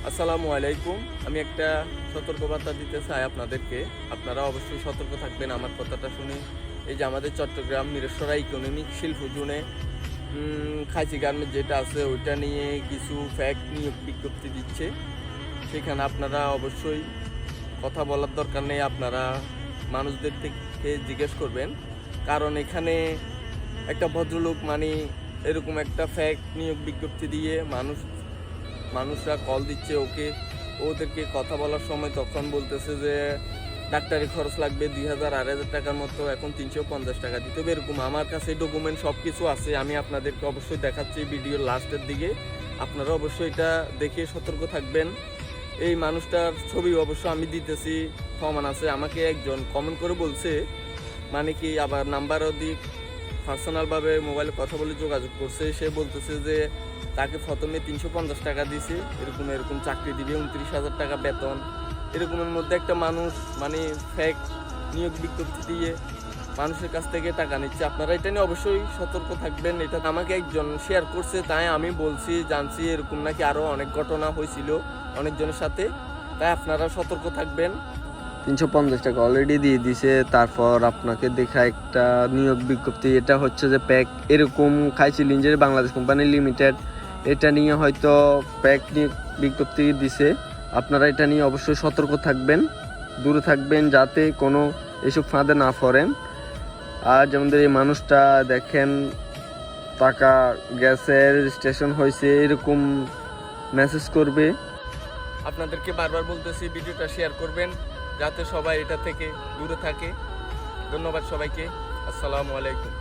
আসসালামু আলাইকুম। আমি একটা সতর্কবার্তা দিতে চাই আপনাদেরকে। আপনারা অবশ্যই সতর্ক থাকবেন আমার কথাটা শুনে। এই যে আমাদের চট্টগ্রাম মিরসরাই ইকোনমিক শিল্প জোনে খাইচি গার্মেন্টস যেটা আছে ওইটা নিয়ে কিছু ফ্যাক নিয়োগ বিজ্ঞপ্তি দিচ্ছে। সেখানে আপনারা অবশ্যই কথা বলার দরকার নেই, আপনারা মানুষদের থেকে জিজ্ঞেস করবেন। কারণ এখানে একটা ভদ্রলোক এরকম একটা ফ্যাক নিয়োগ বিজ্ঞপ্তি দিয়ে মানুষরা কল দিচ্ছে ওদেরকে কথা বলার সময় তখন বলতেছে যে ডাক্তারি খরচ লাগবে 2000-2500 টাকার মতো, এখন 350 টাকা দিতে হবে। এরকম আমার কাছে ডকুমেন্ট সব কিছু আছে, আমি আপনাদেরকে অবশ্যই দেখাচ্ছি ভিডিওর লাস্টের দিকে। আপনারা অবশ্যই এটা দেখে সতর্ক থাকবেন। এই মানুষটার ছবি অবশ্য আমি দিতেছি, প্রমাণ আছে। আমাকে একজন কমেন্ট করে বলছে কি আবার নাম্বারও দিক পার্সোনালভাবে মোবাইলে কথা বলে যোগাযোগ করছে। সে বলতেছে যে তাকে প্রথমে 350 টাকা দিছে, এরকম চাকরি দিবে, 29,000 টাকা বেতন। এরকমের মধ্যে একটা মানুষ ফেক নিয়োগ বিজ্ঞপ্তি দিয়ে মানুষের কাছ থেকে টাকা নিচ্ছে। আপনারা এটা নিয়ে অবশ্যই সতর্ক থাকবেন। এটা আমাকে একজন শেয়ার করছে, তাই আমি জানছি এরকম নাকি আরও অনেক ঘটনা হয়েছিল অনেকজনের সাথে। তাই আপনারা সতর্ক থাকবেন। 350 টাকা অলরেডি দিয়ে দিছে, তারপর আপনাকে দেখা একটা নিয়োগ বিজ্ঞপ্তি, এটা হচ্ছে যে প্যাক এরকম খাইচি লিঞ্জের বাংলাদেশ কোম্পানি লিমিটেড, এটা নিয়ে হয়তো প্যাক নিয়োগ বিজ্ঞপ্তি দিছে। আপনারা এটা নিয়ে অবশ্যই সতর্ক থাকবেন, দূরে থাকবেন যাতে কোনো এসব ফাঁদে না পড়েন। আর যেমন এই মানুষটা দেখেন টাকা গ্যাসের স্টেশন হয়েছে এরকম মেসেজ করবে। আপনাদেরকে বারবার বলতেছি ভিডিওটা শেয়ার করবেন যাতে সবাই এটা থেকে দূরে থাকে। ধন্যবাদ সবাইকে। আসসালামু আলাইকুম।